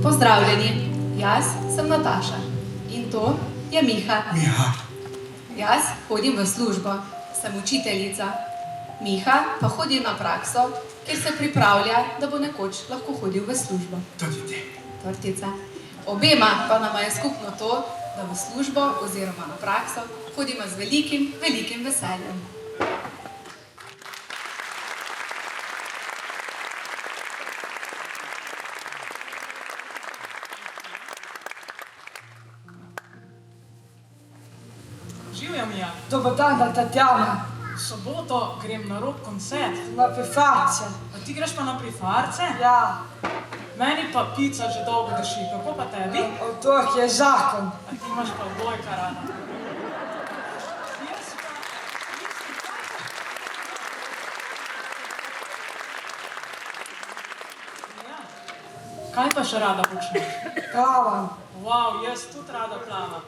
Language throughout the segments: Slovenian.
Pozdravljeni, jaz sem Nataša in to je Miha. Miha. Jaz hodim v službo, sem učiteljica. Miha pa hodi na prakso, kjer se pripravlja, da bo nekoč lahko hodil v službo. Tortica. Obema pa nama je skupno to, da v službo oziroma na prakso hodimo z velikim, velikim veseljem. Živjo, Mija. Dobar dan, Tatjana. V soboto grem na rock koncert. Na Prifarce. A ti greš pa na Prifarce? Ja. Meni pa pica že dolgo drži. Kako pa tebi? Otrok je zakon. A ti imaš pa odbojka rada. Kaj pa še rada počneš? Plavam. Wow, jaz tudi rada plavam.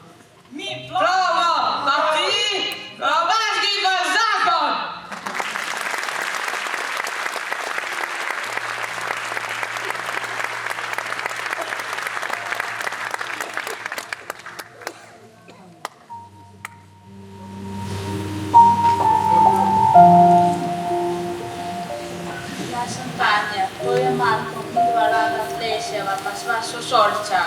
Mi Plavo! A ti? Plavaški pa zakon! Ja sam Tanja, to je Marko, midva rada pleševa, pa sva sošolca.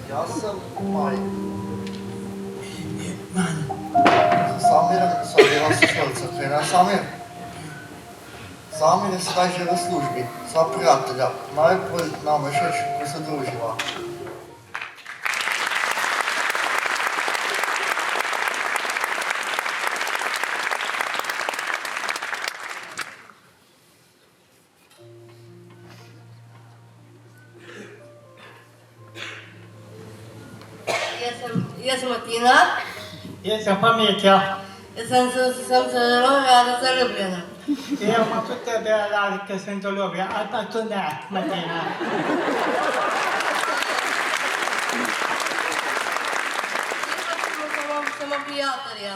Jaz sem Maj. Manj. Samir so delal sošolca. Trener Samir. Samir je sedaj že v službi. Sva prijatelja. Najbolj nam je všeč, ko se druživa. Jaz sem Martina. Jaz sem pa Mitja. Jaz sem zelo rada zaljubljena. Jaz imam tudi tebe rad, ker sem zaljubljen, ali pa tudi ne, Martina. Samo prijatelja.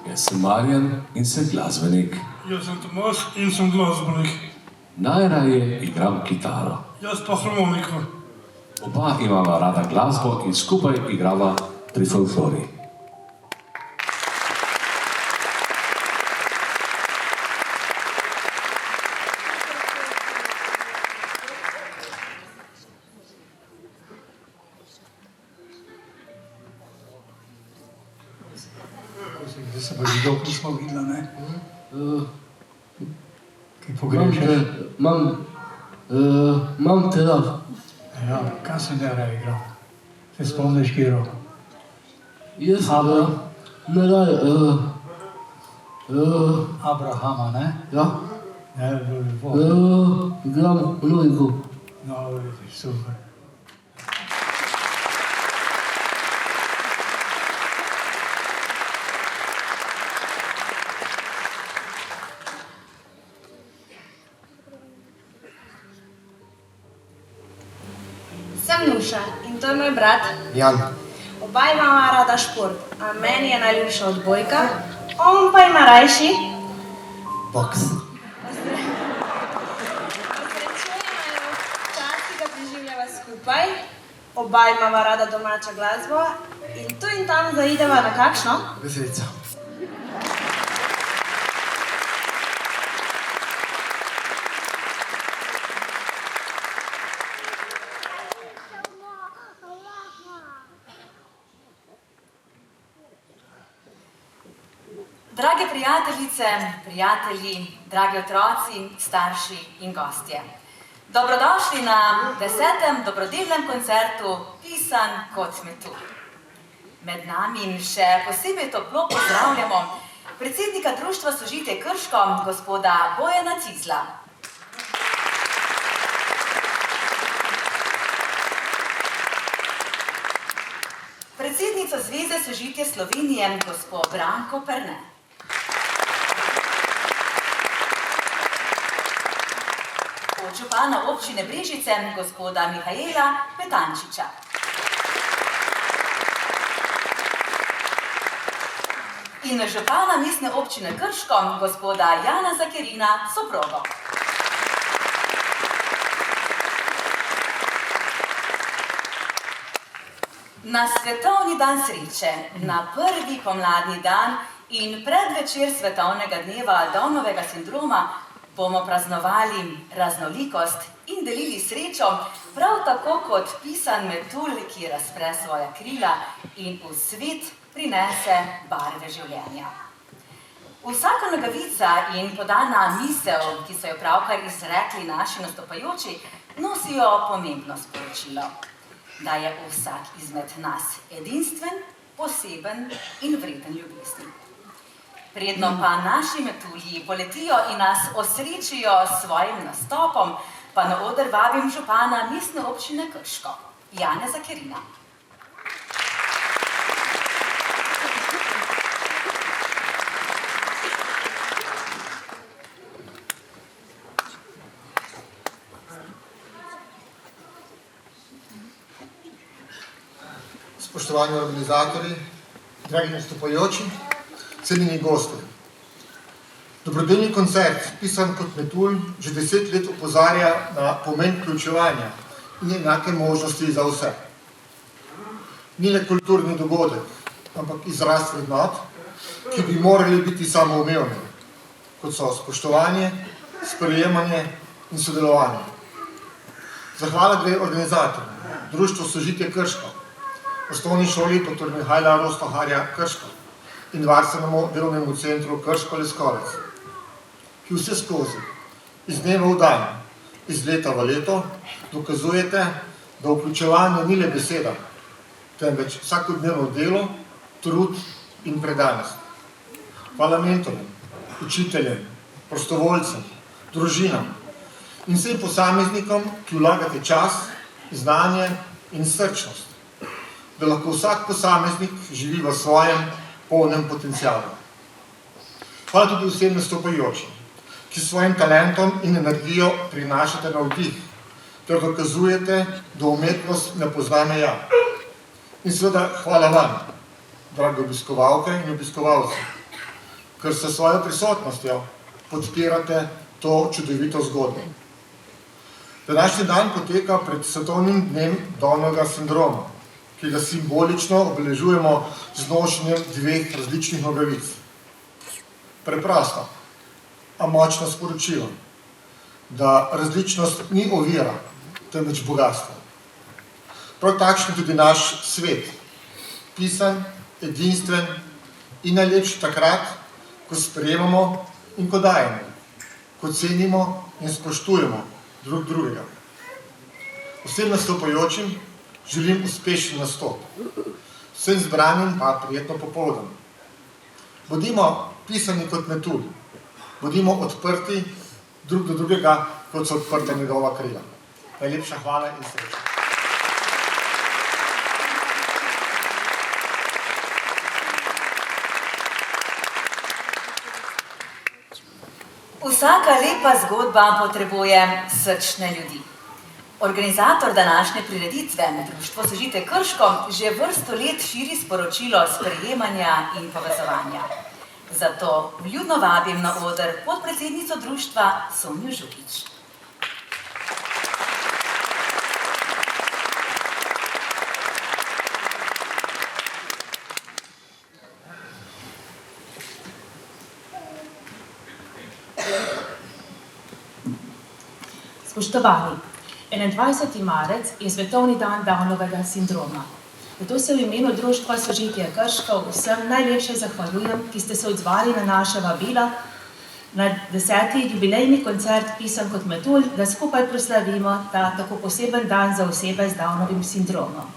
Jaz sem Marjan in sem glasbenik. Jaz sem Tomaž in sem glasbenik. Najraje igram kitaro. Jaz pa harmoniko. Oba imava rada glasbo in skupaj igrava pri folklori. Zdaj se pa že dolgo nismo videla, ne? Kaj pogrešaš? Imam težav. Ja, kaj se najraje igral? Se spomniš, Kiro? Jaz ne raje, Abrahama, ne? ja, Ne, bilo lepo. igram lojko. No, vidiš, super. Sem Nuša in to je moj brat. Jan, Oba imava rada šport, a meni je najljubša odbojka, on pa ima rajši. boks. Posrečujemo čas, ki ga preživljava skupaj. Oba imava rada domačo glasbo in tu in tam zaideva na kakšno. Veselica. Drage prijateljice, prijatelji, dragi otroci, starši in gostje. Dobrodošli na 10. dobrodelnem koncertu Pisan kot metulj. Med nami še posebej toplo pozdravljamo predsednika Društva Sožitje Krško, gospoda Bojana Cizla. Predsednico Zveze Sožitje Slovenije, gospod Branko Perne. Župana občine Brežice, gospoda Mihaela Petančiča. In župana mestne občine Krško, gospoda Jana Zakerina, soprogo. Na svetovni dan sreče, na prvi pomladni dan in predvečer svetovnega dneva Downovega sindroma bomo praznovali raznolikost in delili srečo, prav tako kot pisan metulj, ki razpre svoja krila in v svet prinese barve življenja. Vsaka nogavica in podana misel, ki so jo pravkar izrekli naši nastopajoči, nosijo pomembno sporočilo, da je vsak izmed nas edinstven, poseben in vreden ljubezni. Predno pa naši metulji poletijo in nas osrečijo s svojim nastopom, pa na oder vabim župana mestne občine Krško, Jana Zakerina. Spoštovani organizatorji, dragi nastopajoči, cenjeni gosti. Dobrodelni koncert, pisan kot metulj, že 10 let opozarja na pomen vključevanja in enake možnosti za vse. Ni le kulturni dogodek, ampak izraz vrednot, ki bi morali biti samoumevni, kot so spoštovanje, sprejemanje in sodelovanje. Zahvala gre organizatorju, Društvo Sožitje Krško, Osnovni šoli dr. Mihaela Rostoharja Krško in Varstvenemu delovnemu centru Krško Leskovec, ki vse skozi, iz dneva v dan, iz leta v leto, dokazujete, da vključevanje ni le beseda, temveč vsakodnevno delo, trud in predanost. Hvala mentorjem, učiteljem, prostovoljcem, družinam in vsem posameznikom, ki vlagate čas, znanje in srčnost, da lahko vsak posameznik živi v svojem polnem potencialu. Hvala tudi vsem nastopajočim, ki s svojim talentom in energijo prinašate navdih, ter dokazujete, da umetnost ne pozna meja. In seveda hvala vam, drage obiskovalke in obiskovalci, ker s svojo prisotnostjo podpirate to čudovito zgodbo. Današnji dan poteka pred svetovnim dnem Downovega sindroma, ki ga simbolično obeležujemo z nošenjem dveh različnih nogavic. Preprosto, a močno sporočilo, da različnost ni ovira, temveč bogastvo. Prav takšen tudi naš svet, pisan, edinstven in najlepši takrat, ko sprejemamo in ko dajemo, ko cenimo in spoštujemo drug drugega. Vsem nastopajočim želim uspešen nastop, vsem zbranim pa prijetno popoldan. Bodimo pisani kot metulj, bodimo odprti drug do drugega, kot so odprta njegova krila. Najlepša hvala in sreča. Vsaka lepa zgodba potrebuje srčne ljudi. Organizator današnje prireditve, Društvo Sožitje Krško, že vrsto let širi sporočilo sprejemanja in povezovanja. Zato vljudno vabim na oder podpredsednico društva Sonjo Žukič. Spoštovani, 21. marec je svetovni dan Downovega sindroma. Zato se v imenu Društva Sožitje Krško vsem najlepše zahvaljujem, ki ste se odzvali na naša vabila na 10. jubilejni koncert Pisan kot metulj, da skupaj proslavimo ta tako poseben dan za osebe z Downovim sindromom.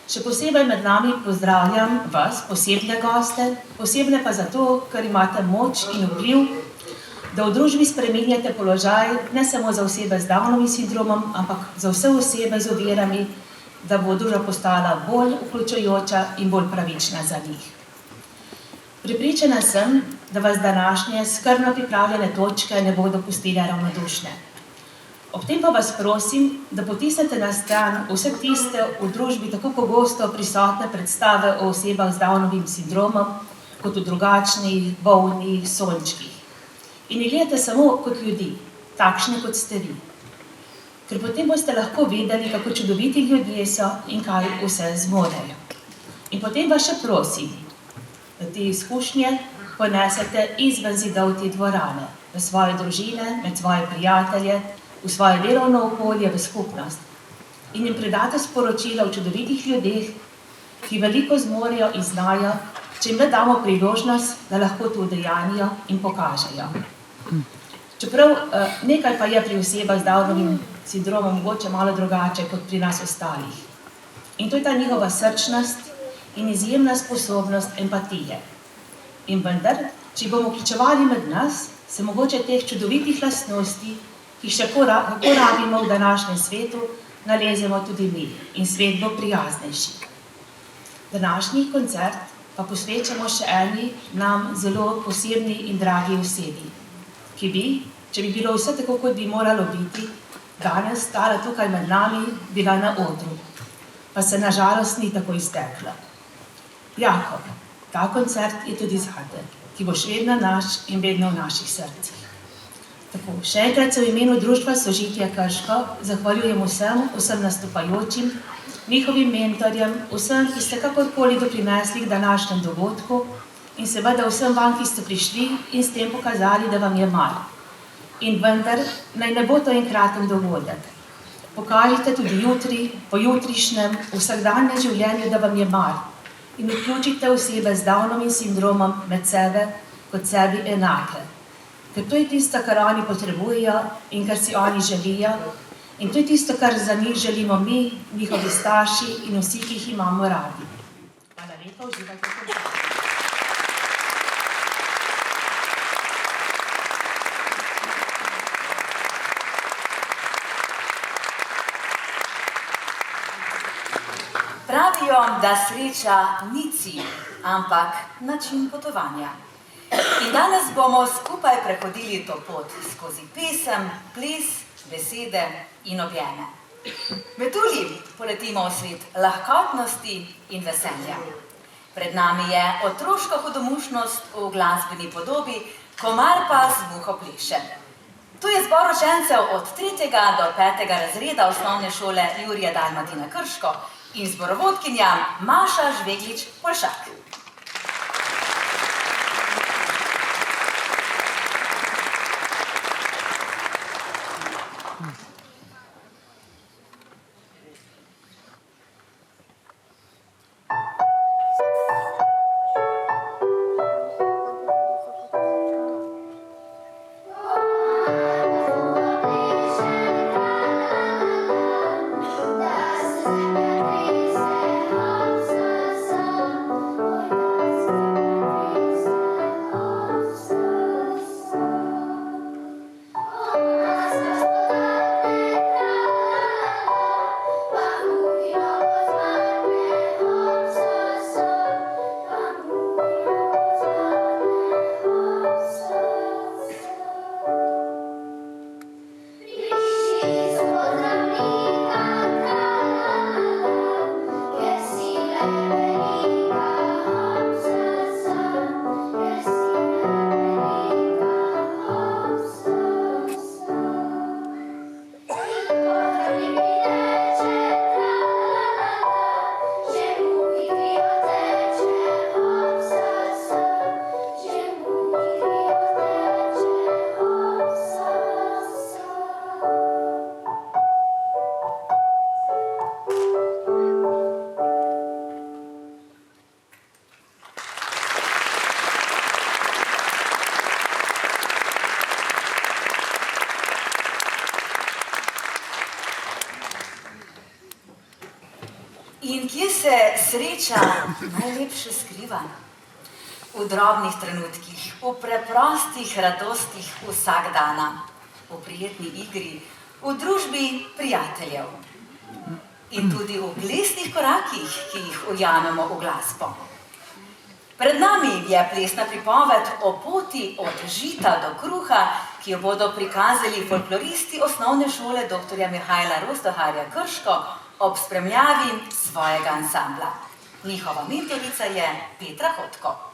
Še posebej med nami pozdravljam vas, posebne goste, posebne pa zato, ker imate moč in vpliv, da v družbi spreminjate položaj ne samo za osebe z Downovim sindromom, ampak za vse osebe z ovirami, da bo družba postala bolj vključujoča in bolj pravična za njih. Prepričana sem, da vas današnje skrbno pripravljene točke ne bodo pustile ravnodušne. Ob tem pa vas prosim, da potisnete na stran vse tiste v družbi tako pogosto prisotne predstave o osebah z Downovim sindromom, kot o drugačnih, bolnih, sončkih. In jih gledate samo kot ljudi, takšne kot ste vi. Ker potem boste lahko vedeli, kako čudoviti ljudje so in kaj vse zmorejo. In potem vas še prosim, da te izkušnje ponesete izven zidov te dvorane, v svoje družine, med svoje prijatelje, v svoje delovno okolje, v skupnost. In jim predate sporočila o čudovitih ljudeh, ki veliko zmorejo in znajo, če jim le damo priložnost, da lahko to udejanijo in pokažejo. Čeprav nekaj pa je pri osebah z Downovim sindromom mogoče malo drugače kot pri nas ostalih. In to je ta njihova srčnost in izjemna sposobnost empatije. In vendar, če bomo vključevali med nas, se mogoče teh čudovitih lastnosti, ki še kako rabimo v današnjem svetu, nalezemo tudi mi in svet bo prijaznejši. Današnji koncert pa posvečamo še eni nam zelo posebni in dragi osebi, ki bi, če bi bilo vse tako, kot bi moralo biti, danes stala tukaj med nami, bila na odru, pa se nažalost ni tako izteklo. Jakob, ta koncert je tudi zate, ki boš vedno naš in vedno v naših srcih. Tako, še enkrat se v imenu Društva Sožitje Krško zahvaljujem vsem nastopajočim, njihovim mentorjem, vsem, ki ste kakorkoli doprinesli k današnjem dogodku in seveda vsem vam, ki ste prišli in s tem pokazali, da vam je mar. In vendar, naj ne bo to enkraten dogodek. Pokažite tudi jutri, pojutrišnjem, vsakdanjem življenju, da vam je mar in vključite osebe z Downovim sindromom med sebe kot sebi enake. Ker to je tisto, kar oni potrebujejo in kar si oni želijo, in to je tisto, kar za njih želimo mi, njihovi starši in vsi, ki jih imamo radi. Hvala lepa, uživajte koncert. Pravijo, da sreča ni cilj, ampak način potovanja. In danes bomo skupaj prehodili to pot skozi pesem, ples, besede in objeme. Metulji poletimo v svet lahkotnosti in veselja. Pred nami je otroška hudomušnost v glasbeni podobi, komar pa z muho pleše. To je zbor učencev od 3. do 5. razreda osnovne šole Jurija Dalmatina Krško in zborovodkinja Maša Žveglič-Polšak. In kje se sreča najlepše skriva? V drobnih trenutkih, v preprostih radostih vsakdana, v prijetni igri, v družbi prijateljev. In tudi v plesnih korakih, ki jih ujamemo v glasbo. Pred nami je plesna pripoved o poti od žita do kruha, ki jo bodo prikazali folkloristi osnovne šole dr. Mihajla Rozdoharja Krško ob spremljavi svojega ansambla. Njihova mentorica je Petra Hotko.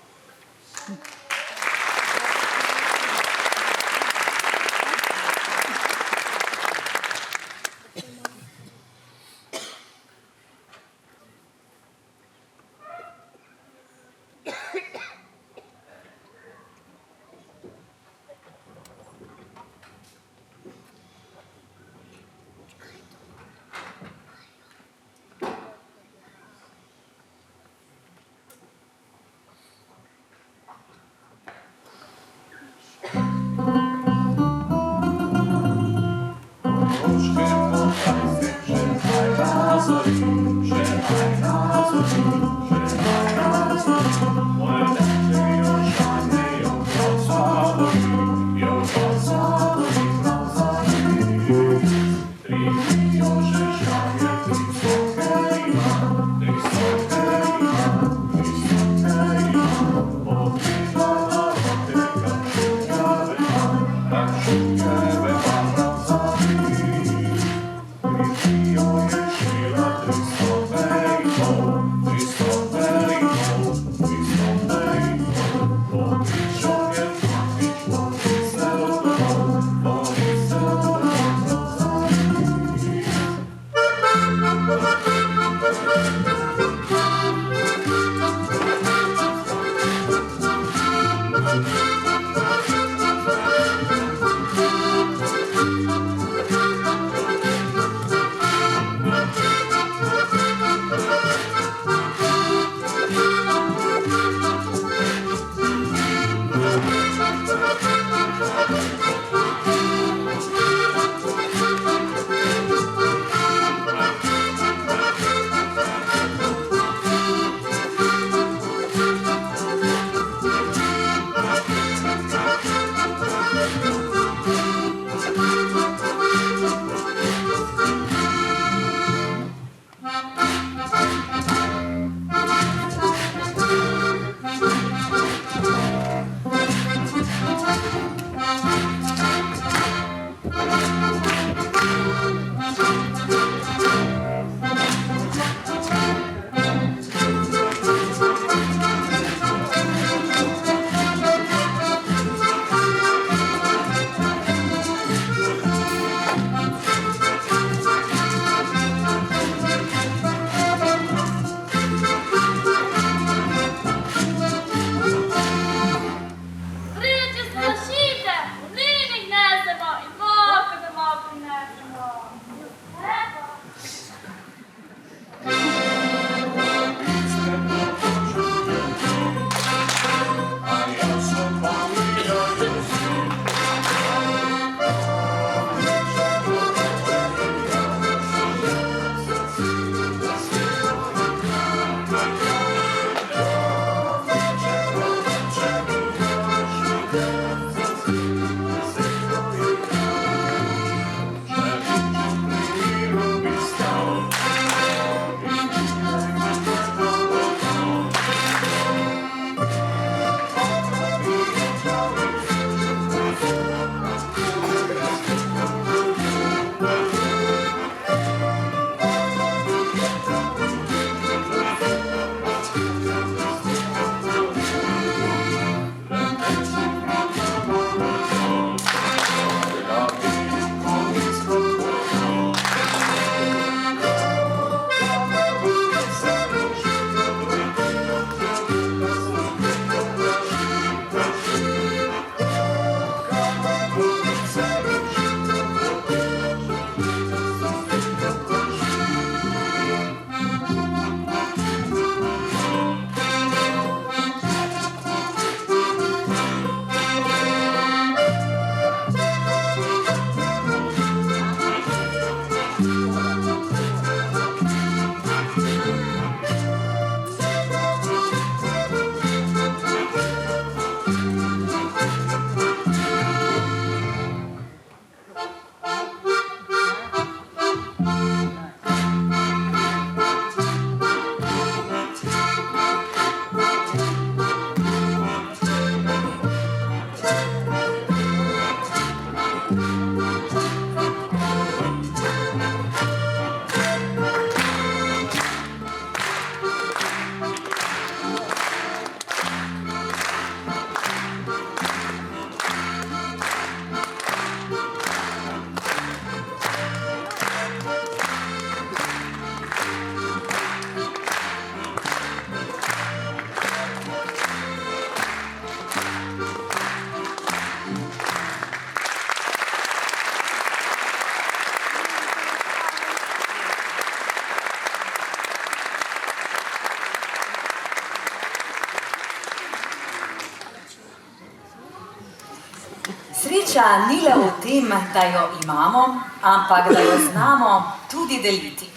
Sreča ni le v tem, da jo imamo, ampak da jo znamo tudi deliti.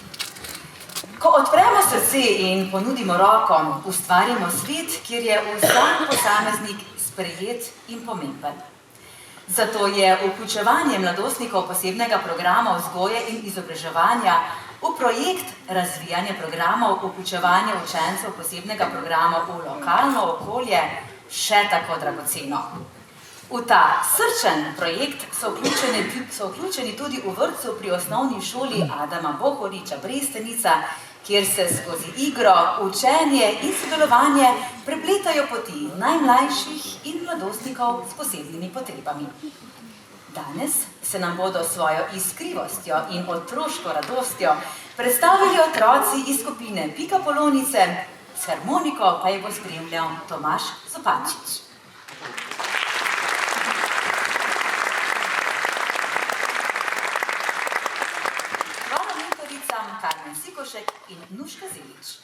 Ko odpremo srce in ponudimo roko, ustvarimo svet, kjer je vsak posameznik sprejet in pomemben. Zato je vključevanje mladostnikov posebnega programa vzgoje in izobraževanja v projekt razvijanja programov vključevanja učencev posebnega programa v lokalno okolje še tako dragoceno. V ta srčen projekt so vključeni tudi v vrtcu pri osnovni šoli Adama Bohoriča Brestenica, kjer se skozi igro, učenje in sodelovanje prepletajo poti najmlajših in mladostnikov s posebnimi potrebami. Danes se nam bodo svojo iskrivostjo in otroško radostjo predstavili otroci iz skupine Pika Polonice, s harmoniko pa jih bo spremljal Tomaž Zupančič. Karmen Sikošek in Nuška Zelič.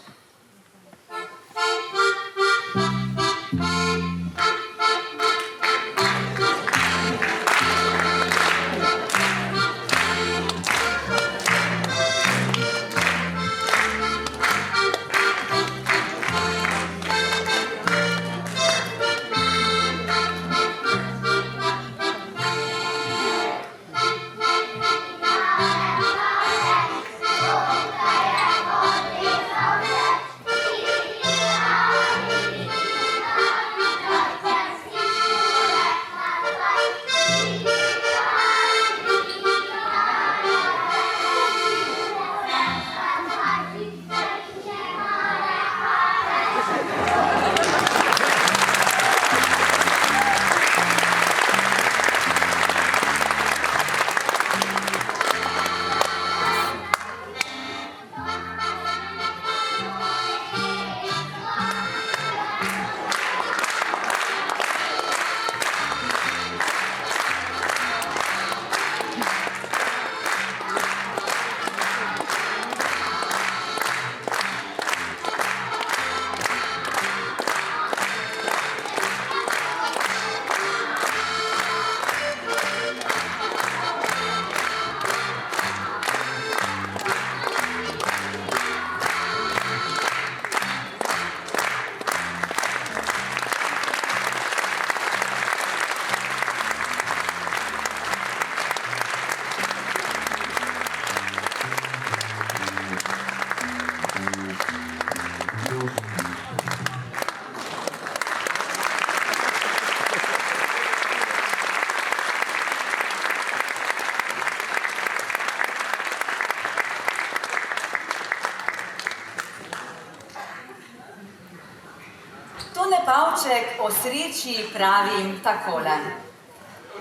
Tone Pavček o sreči pravi takole.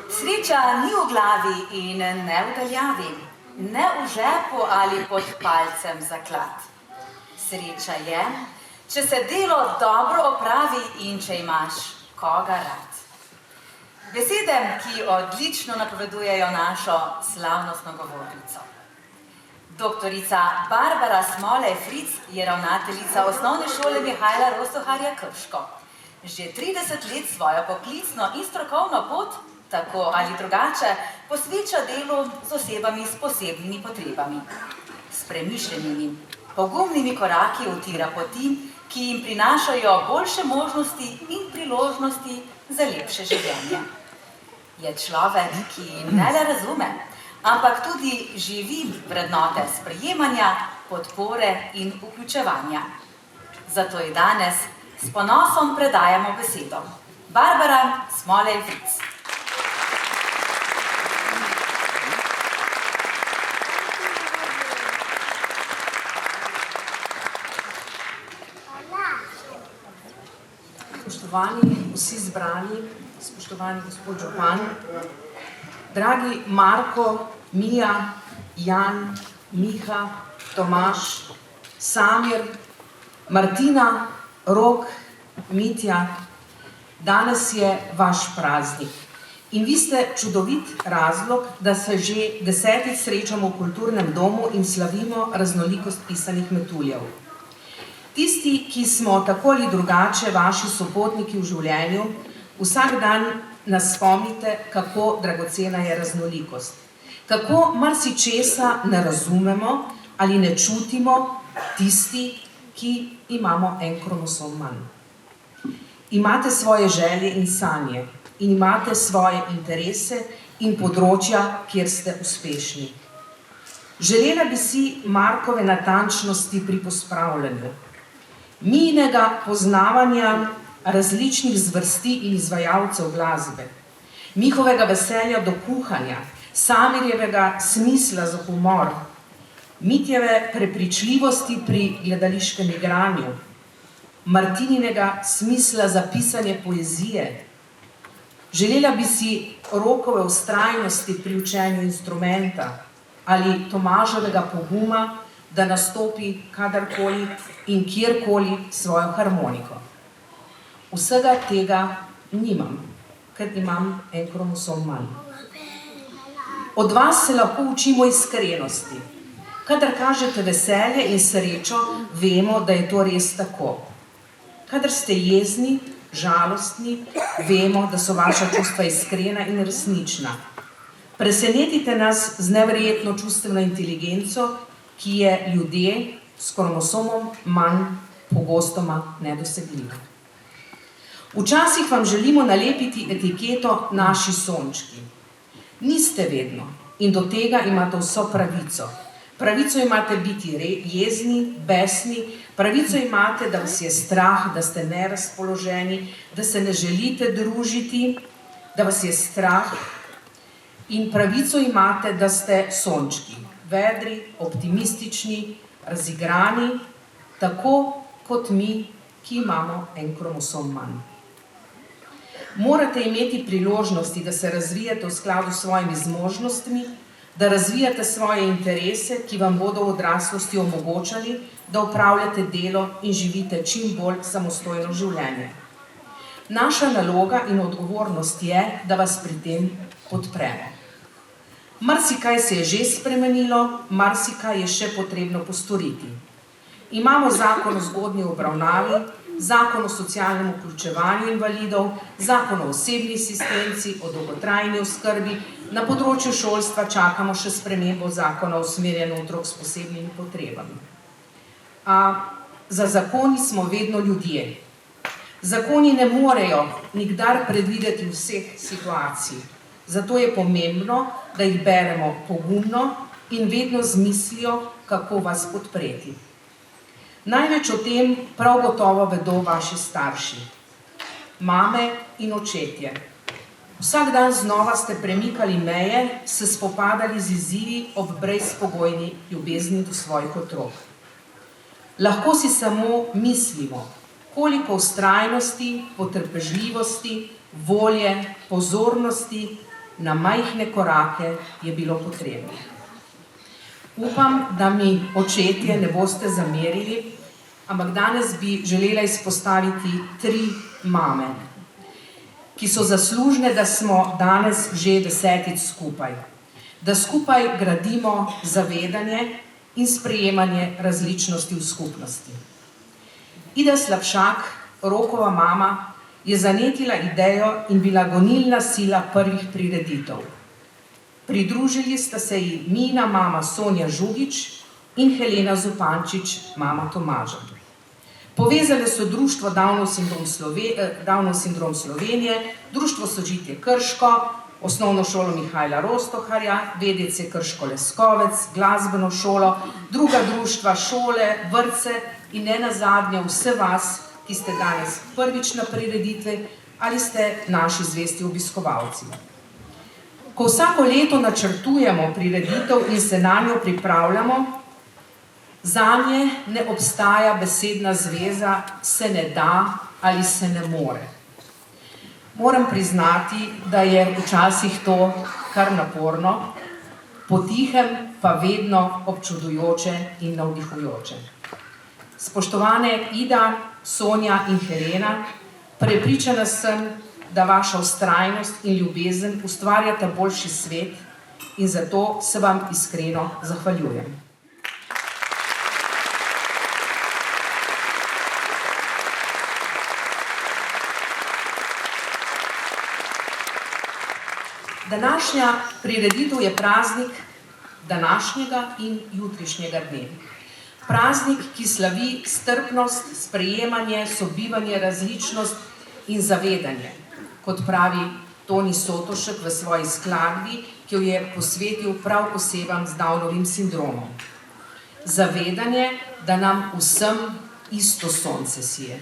Sreča ni v glavi in ne v daljavi, ne v žepu ali pod palcem zaklad. Sreča je, če se delo dobro opravi in če imaš koga rad. Besede, ki odlično napovedujejo našo slavnostno govornico. Doktorica Barbara Smolej-Fric je ravnateljica osnovne šole Mihajla Rosoharja Krško. Že 30 let svojo poklicno in strokovno pot, tako ali drugače, posveča delu z osebami s posebnimi potrebami. S premišljenimi, pogumnimi koraki utira poti, ki jim prinašajo boljše možnosti in priložnosti za lepše življenje. Je človek, ki ne le razume, ampak tudi živi vrednote sprejemanja, podpore in vključevanja. Zato ji danes s ponosom predajamo besedo. Barbara Smolej-Fric. Spoštovani vsi zbrani, spoštovani gospod župan, dragi Marko, Mija, Jan, Miha, Tomaž, Samir, Martina, Rok, Mitja, danes je vaš praznik. In vi ste čudovit razlog, da se že 10. srečamo v kulturnem domu in slavimo raznolikost pisanih metuljev. Tisti, ki smo tako ali drugače vaši sopotniki v življenju, vsak dan nas spomnite, kako dragocena je raznolikost. Kako marsičesa ne razumemo ali ne čutimo tisti, ki imamo en kromosom manj. Imate svoje želje in sanje in imate svoje interese in področja, kjer ste uspešni. Želela bi si Markove natančnosti pri pospravljanju, mijnega poznavanja različnih zvrsti in izvajalcev glasbe, njihovega veselja do kuhanja, Samirjevega smisla za humor, Mitjeve prepričljivosti pri gledališkem igranju, Martininega smisla za pisanje poezije. Želela bi si Rokove vztrajnosti pri učenju instrumenta ali Tomaževega poguma, da nastopi kadarkoli in kjerkoli svojo harmoniko. Vsega tega nimam, ker imam en kromosom manj. Od vas se lahko učimo iskrenosti. Kadar kažete veselje in srečo, vemo, da je to res tako. Kadar ste jezni, žalostni, vemo, da so vaša čustva iskrena in resnična. Presenetite nas z neverjetno čustveno inteligenco, ki je ljudje s kromosomom manj pogostoma nedosegljiva. Včasih vam želimo nalepiti etiketo naši sončki. Niste vedno in do tega imate vso pravico. Pravico imate biti jezni, besni, pravico imate, da vas je strah, da ste nerazpoloženi, da se ne želite družiti, da vas je strah, in pravico imate, da ste sončki, vedri, optimistični, razigrani, tako kot mi, ki imamo en kromosom manj. Morate imeti priložnosti, da se razvijate v skladu s svojimi zmožnostmi, da razvijate svoje interese, ki vam bodo v odraslosti omogočali, da opravljate delo in živite čim bolj samostojno življenje. Naša naloga in odgovornost je, da vas pri tem podpremo. Marsikaj se je že spremenilo, marsikaj je še potrebno postoriti. Imamo zakon o zgodnji obravnavi, zakon o socialnem vključevanju invalidov, zakon o osebni asistenci, o dolgotrajni oskrbi, na področju šolstva čakamo še spremembo zakona o usmerjanju otrok s posebnimi potrebami. A za zakoni smo vedno ljudje. Zakoni ne morejo nikdar predvideti vseh situacij. Zato je pomembno, da jih beremo pogumno in vedno z mislijo, kako vas podpreti. Največ o tem prav gotovo vedo vaši starši, mame in očetje. Vsak dan znova ste premikali meje, se spopadali z izzivi ob brezpogojni ljubezni do svojih otrok. Lahko si samo mislimo, koliko vztrajnosti, potrpežljivosti, volje, pozornosti na majhne korake je bilo potrebno. Upam, da mi očetje ne boste zamerili, ampak danes bi želela izpostaviti 3 mame, ki so zaslužne, da smo danes že 10. skupaj. Da skupaj gradimo zavedanje in sprejemanje različnosti v skupnosti. Ida Slapšak, Rokova mama, je zanetila idejo in bila gonilna sila prvih prireditev. Pridružili sta se ji Mina mama Sonja Žugič in Helena Zupančič, mama Tomaža. Povezale so Društvo Downov sindrom Slovenije, Društvo Sožitje Krško, Osnovno šolo Mihajla Rostoharja, VDC Krško Leskovec, Glasbeno šolo, druga društva, šole, vrtce in nenazadnje vse vas, ki ste danes prvič na prireditvi ali ste naši zvesti obiskovalci. Ko vsako leto načrtujemo prireditev in se nanjo pripravljamo, zanje ne obstaja besedna zveza se ne da ali se ne more. Moram priznati, da je včasih to kar naporno, potihem pa vedno občudujoče in navdihujoče. Spoštovane Ida, Sonja in Helena, prepričana sem, da vaša vztrajnost in ljubezen ustvarjata boljši svet in zato se vam iskreno zahvaljujem. Današnja prireditev je praznik današnjega in jutrišnjega dne. Praznik, ki slavi strpnost, sprejemanje, sobivanje, različnost in zavedanje, kot pravi Toni Sotošek v svoji skladbi, ki jo je posvetil prav osebam z Downovim sindromom. Zavedanje, da nam vsem isto sonce sije.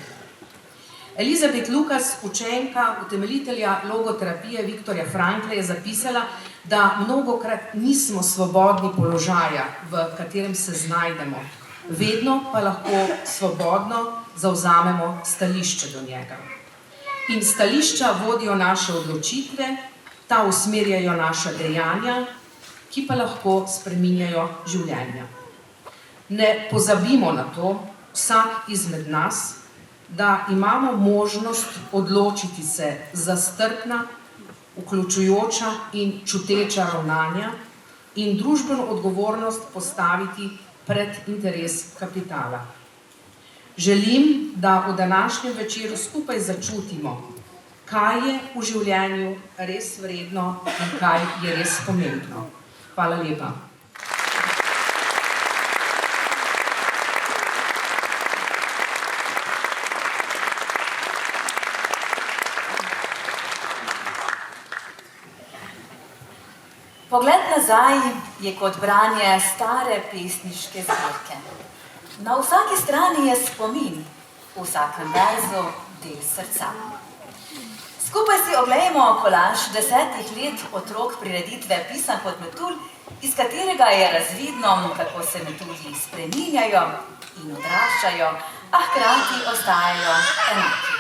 Elizabeth Lucas, učenka, utemeljitelja logoterapije Viktorja Frankla, je zapisala, da mnogokrat nismo svobodni položaja, v katerem se znajdemo, vedno pa lahko svobodno zavzamemo stališče do njega. In stališča vodijo naše odločitve, ta usmerjajo naša dejanja, ki pa lahko spreminjajo življenja. Ne pozabimo na to, vsak izmed nas, da imamo možnost odločiti se za strpna, vključujoča in čuteča ravnanja in družbeno odgovornost postaviti pred interes kapitala. Želim, da v današnjem večeru skupaj začutimo, kaj je v življenju res vredno in kaj je res pomembno. Hvala lepa. Pogled nazaj je kot branje stare pesniške zbirke. Na vsaki strani je spomin, v vsakem verzu del srca. Skupaj si oglejmo kolaž 10 let otrok prireditve Pisan kot metulj, iz katerega je razvidno, kako se metulji spreminjajo in odraščajo, a hkrati ostajajo enaki.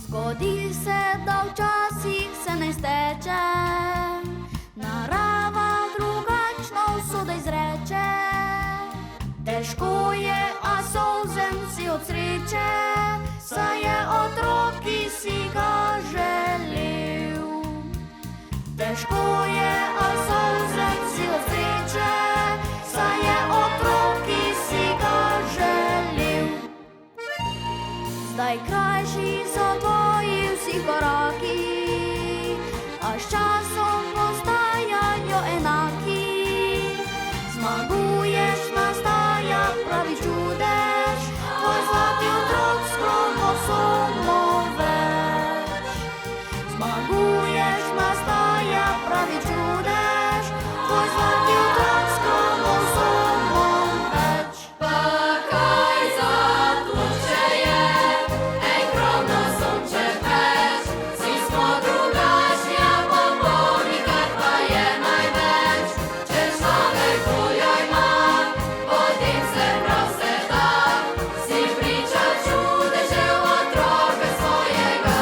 Zgodi se, da včasih se ne steče, narava drugačno usodo izreče. Težko je, a solzen si od sreče, saj je otrok, ki si ga želel. Težko je, a solzen si od sreče, saj je otrok, ki si ga želel. Zdaj krajši so tvoji vsi koraki, a s časom ostajajo enaki. Zmaguješ, nastaja pravi čudež, tvoj zlati otrok s kromosomo več. Zmaguješ, nastaja pravi čudež, tvoj zlati otrok s kromosomo več. Pa kaj za tuče je, ej kromosom več, vsi smo drugačni, a popolni, kar pa je največ. Če človek voljo ima, potem se prav se da, si priča čudeže v otroka svojega.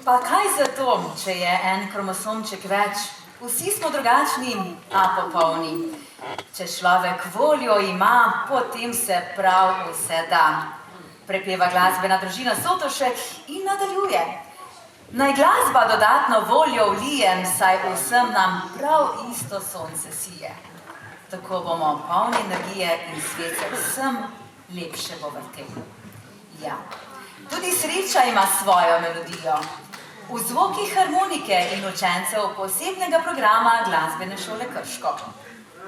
Pa kaj zato, če je en kromosomček več? Vsi smo drugačni, a popolni. Če človek voljo ima, potem se prav vse da. Prepeva glasbena družina Sotošek in nadaljuje. Naj glasba dodatno voljo vlije, saj vsem nam prav isto sonce sije. Tako bomo polni energije in svet se vsem lepše bo vrtel. Ja, tudi sreča ima svojo melodijo. V zvokih harmonike in učencev posebnega programa Glasbene šole Krško.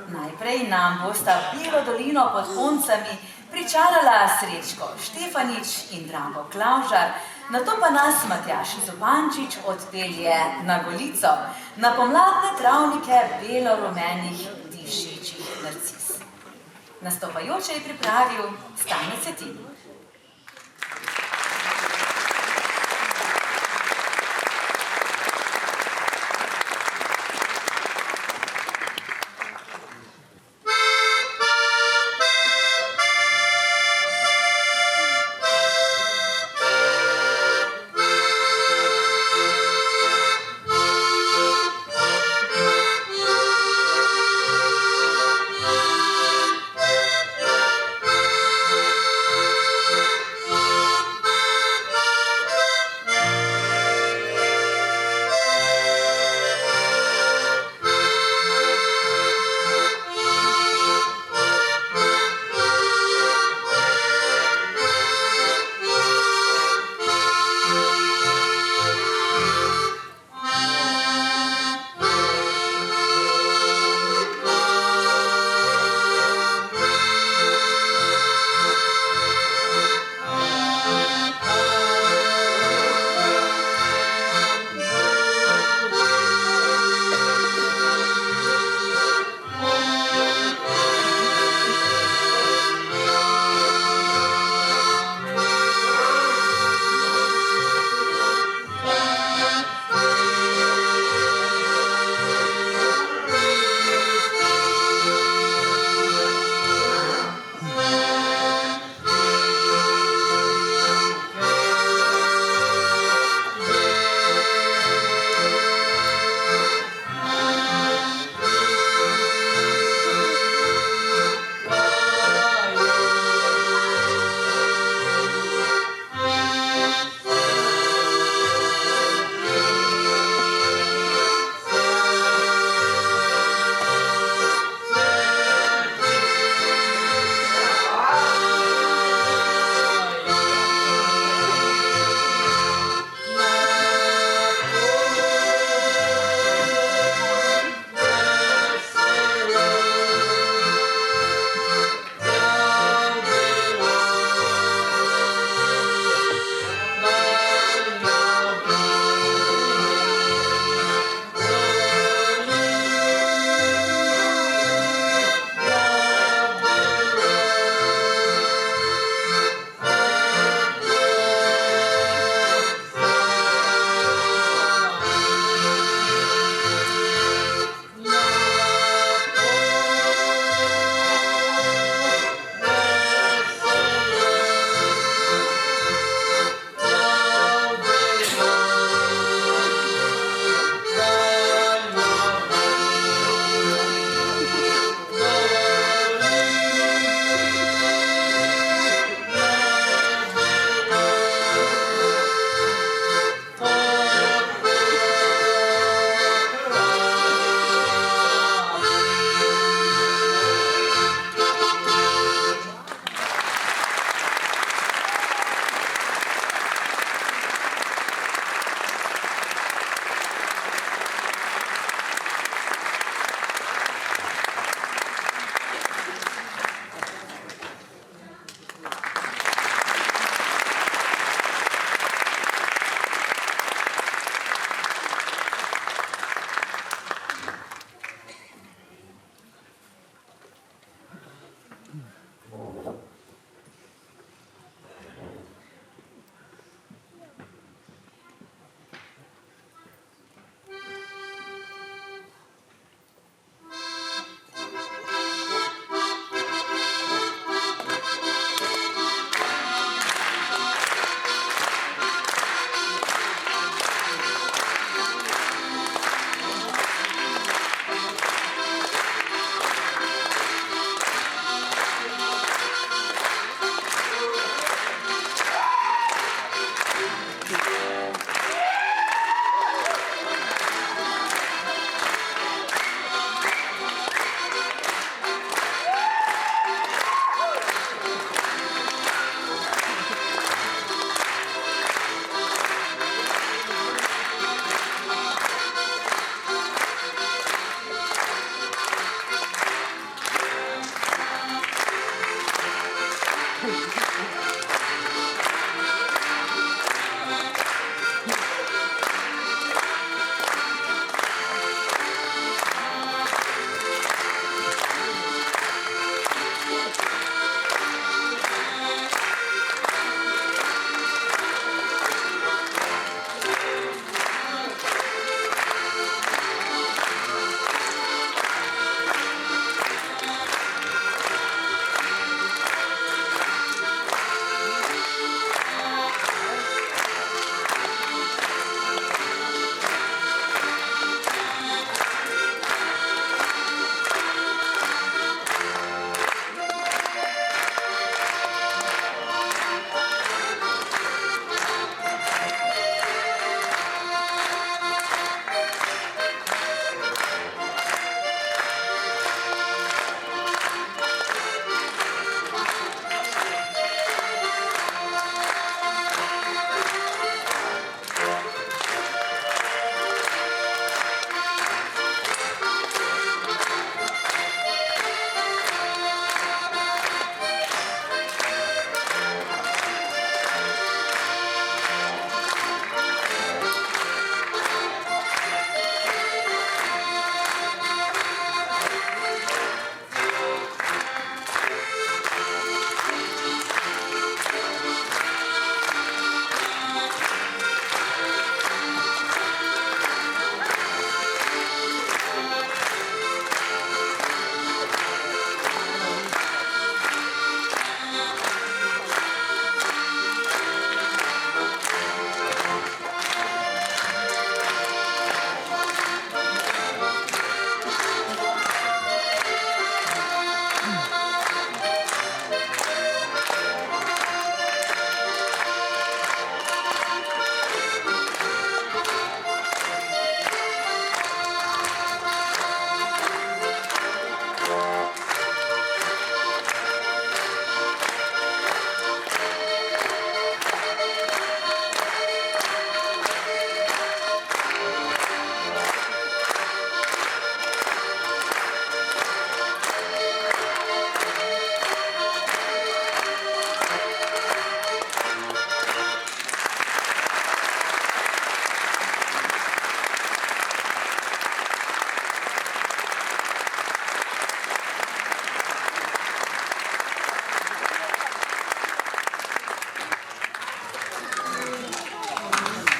Najprej nam bosta Belo dolino pod Poncami pričarala Srečko Štefanič in Drago Klavžar, nato pa nas Matjaž Zupančič odpelje na Golico, na pomladne travnike belo-rumenih dišečih narcis. Nastopajoče je pripravil Stane Cetin.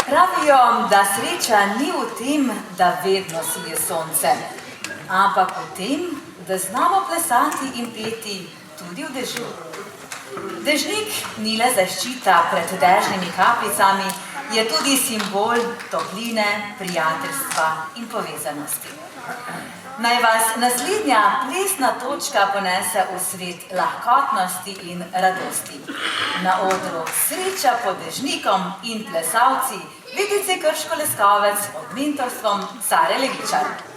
Pravijo, da sreča ni v tem, da vedno sije sonce, ampak v tem, da znamo plesati in peti tudi v dežju. Dežnik ni le zaščita pred dežnimi kapljicami, je tudi simbol topline, prijateljstva in povezanosti. Naj vas naslednja plesna točka ponese v svet lahkotnosti in radosti. Na odru sreča pod dežnikom in plesalci Vidice Krško-Leskovec pod mentorstvom Sare Levičar.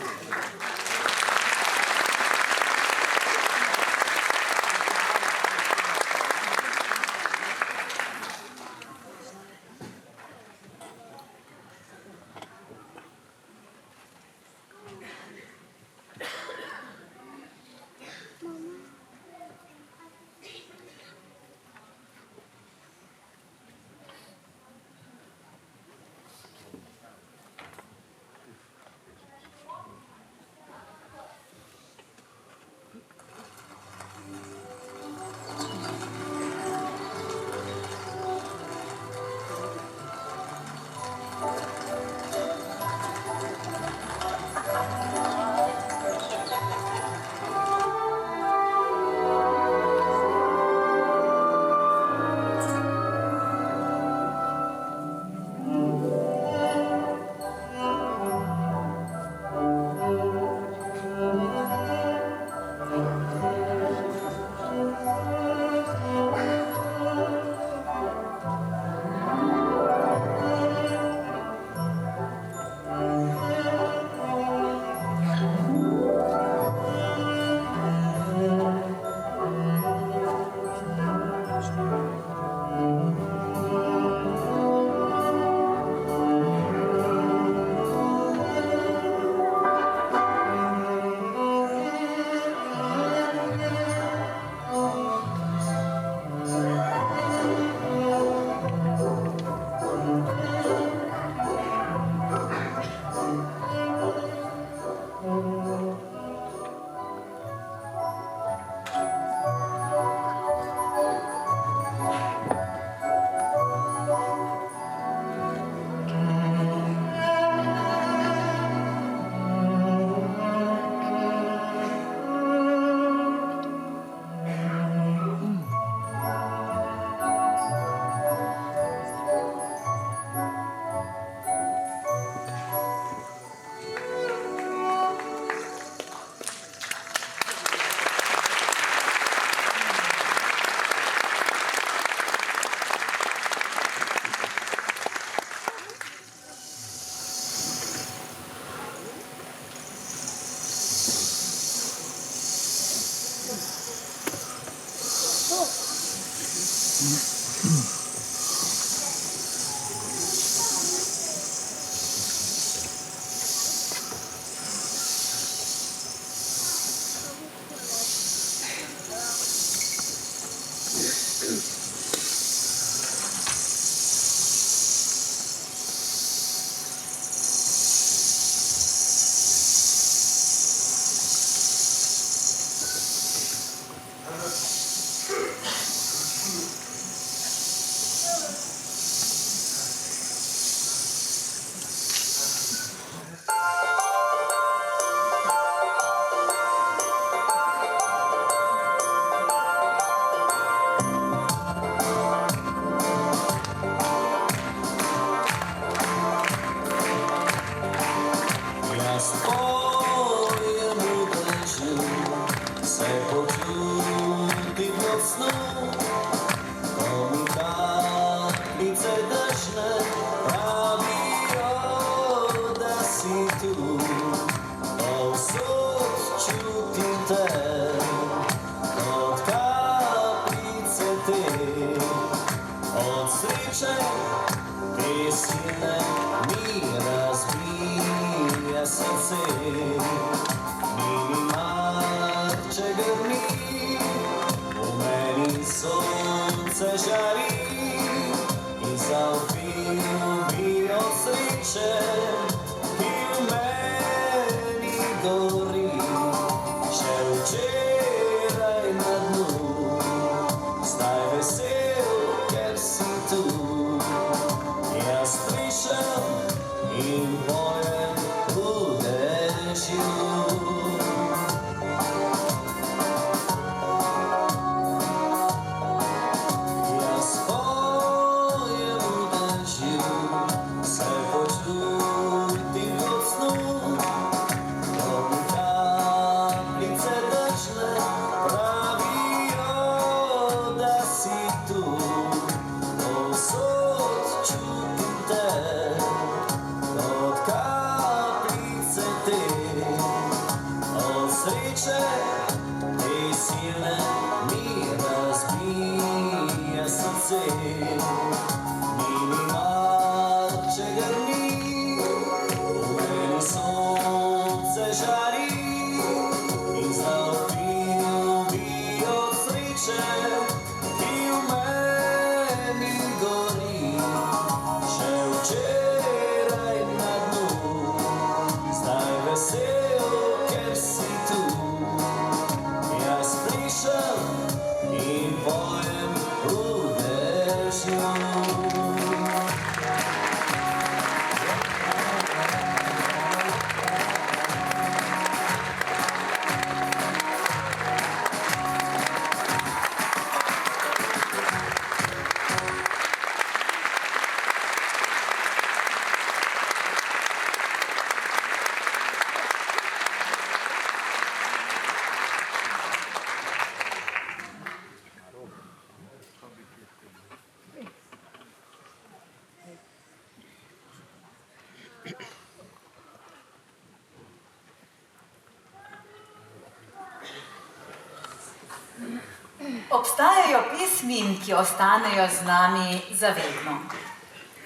Obstajajo pesmi, ki ostanejo z nami zavedno.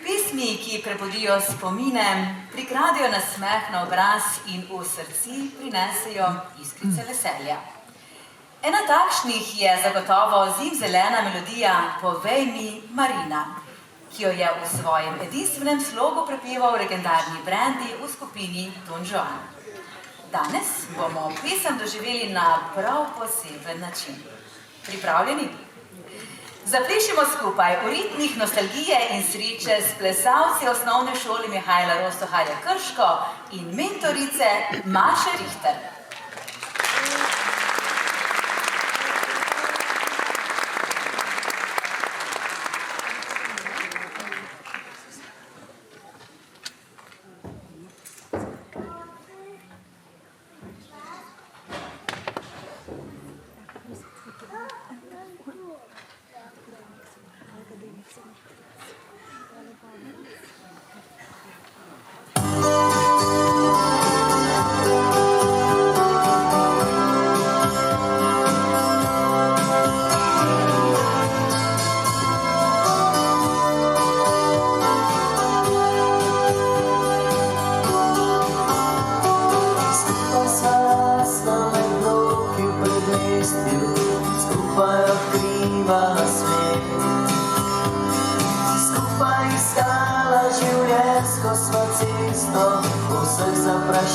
Pesmi, ki prebudijo spomine, prikradijo nasmeh na obraz in v srci prinesejo iskrice veselja. Ena takšnih je zagotovo zimzelena melodija Povej mi, Marina, ki jo je v svojem edinstvenem slogu prepeval legendarni Brandi v skupini Don Juan. Danes bomo pesem doživeli na prav poseben način. Pripravljeni? Zaplešimo skupaj v ritmih nostalgije in sreče s plesalci osnovne šole Mihajla Rostoharja Krško in mentorice Maše Richter.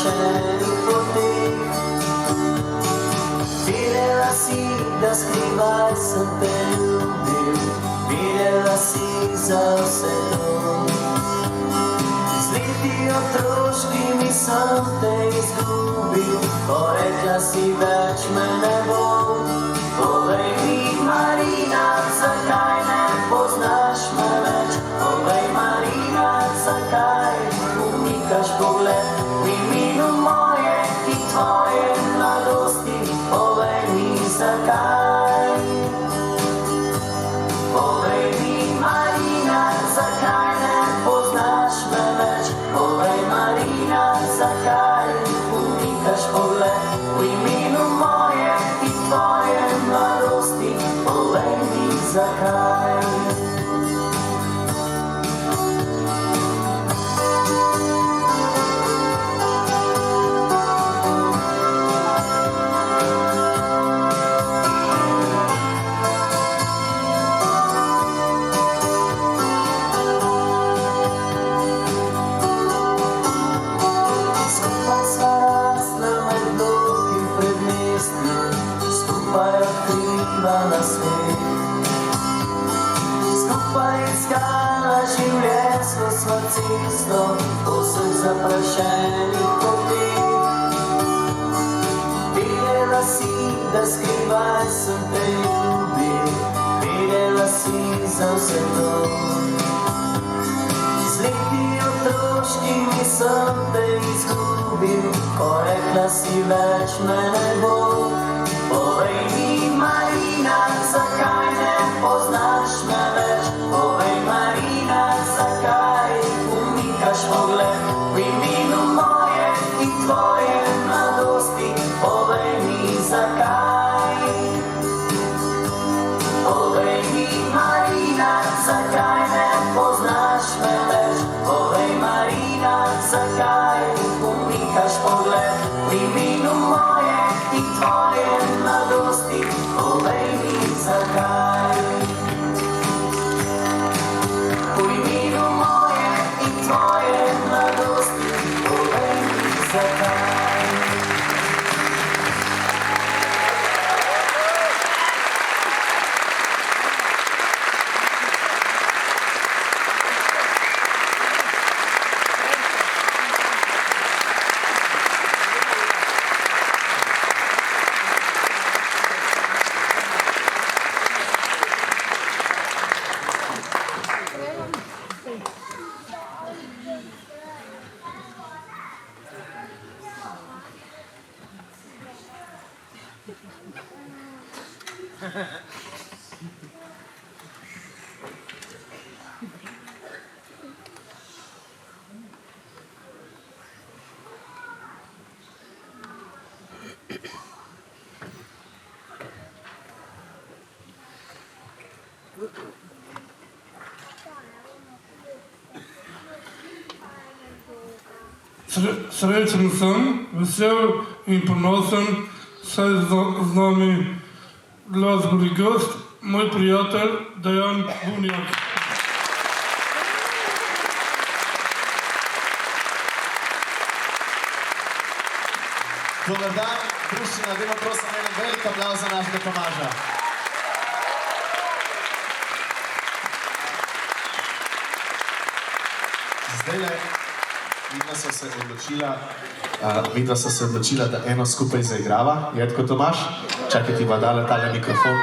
zaprašenih poteh. Videla si, da skrivaj sem te ljubil, videla si za vse to. Z leti otroškimi sem te izgubil, porekla si več me ne bo. Povej mi, Marina, zakaj ne poznaš me več? Povej, Marina, zakaj umikaš pogled v imenu moje in tvoje mladosti? Povej mi, zakaj? Povej mi, Marina, zakaj ne poznaš me več? Povej, Marina, zakaj umikaš pogled v imenu moje in tvoje mladosti? Povej mi, zakaj? Skupaj iskala življenjsko sva cesto po vseh zaprašenih poteh. Videla si, da skrivaj sem te ljubil, videla si za vse to. Z leti otroškimi sem te izgubil, ko rekla si več me ne bo. Povej mi, Marina, zakaj ne poznaš me več? Povej, Marina, zakaj umikaš pogled v imenu moje in tvoje mladosti? Povej mi, zakaj? Povej mi, Marina, zakaj ne poznaš me več? Povej, Marina, zakaj umikaš pogled v imenu moje in tvoje mladosti? Povej mi, zakaj? V imenu moje in tvoje mladosti, povej mi, zakaj? Srečen sem, vesel in ponosen, saj je z nami glasbeni gost, moj prijatelj Dejan Bunjak. Dober dan, druščina, dajmo prosim en velik aplavz za našega Tomaža. Zdajle, vidva so se odločila, da eno skupaj zaigrava. Je tako, Tomaž? Čakaj, ti bo dala tale mikrofon,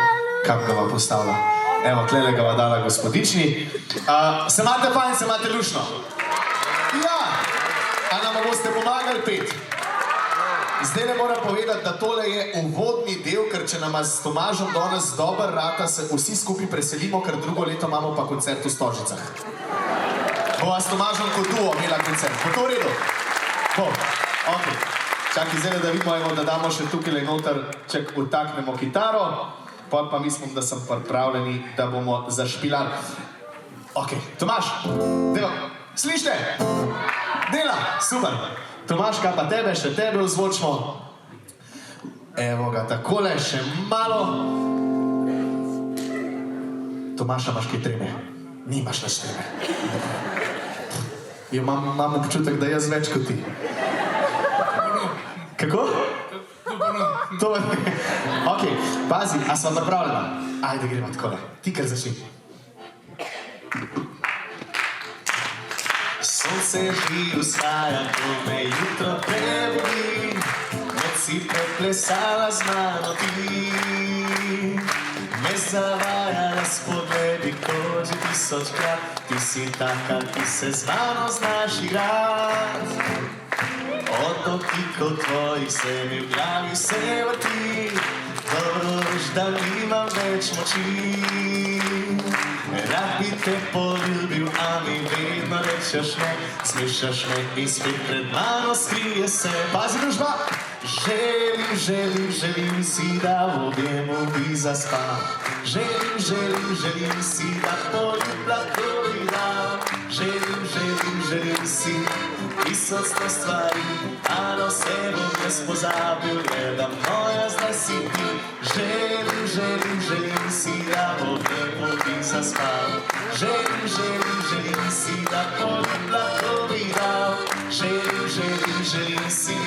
kam ga bo postavila. Evo, tlele ga bo dala gospodični. Se imate fajn, se imate lušno? Ja! A nam boste pomagali pet? Zdaj ne moram povedati, da tole je uvodni del, ker če nama s Tomažom danes dober rata, se vsi skupaj preselimo, ker drugo leto imamo pa koncert v Stožicah. Bova s Tomažom kot duo imela koncert. Bo to v redu? Bo. Ok. Čakaj, zdaj da vidimo, da damo še tukaj noter, če utaknemo kitaro, pa mislim, da sem pripravljeni, da bomo zašpilali. Ok, Tomaž, delo, slište? Dela, super. Tomaž, kaj pa tebe, še tebe vzvočimo. Evo ga, takole, še malo. Tomaž, imaš kaj treme? Nimaš naš treme. Imam občutek, da jaz več kot ti. Kako? To pa ne. Ok, pazi, a sva pripravljena? Ajde, gremo takole. Ti kar začni. Sonce ti vzhaja, ko me jutro prebudi, noč si preplesala z mano ti. Me zavajala spodlebi kot že 1000-krat, ti si taka, ki se z mano znaš igrat. Od dotikov tvojih se mi v glavi vse vrti, dobro veš, da nimam več moči. Rad bi te poljubil, a mi vedno rečeš ne, smešaš me in spet pred mano skrije se. Pazi, družba! Želim si, da v objemu bi zaspal. Želim si, da poljubila tvoj dan. Želim si, 1000 stvari, a na vse bom jaz pozabil, le da moja zdaj si ti. Želim si, da v objemu bi zaspal. Želim si, da poljubila tvoj dan. Želim si,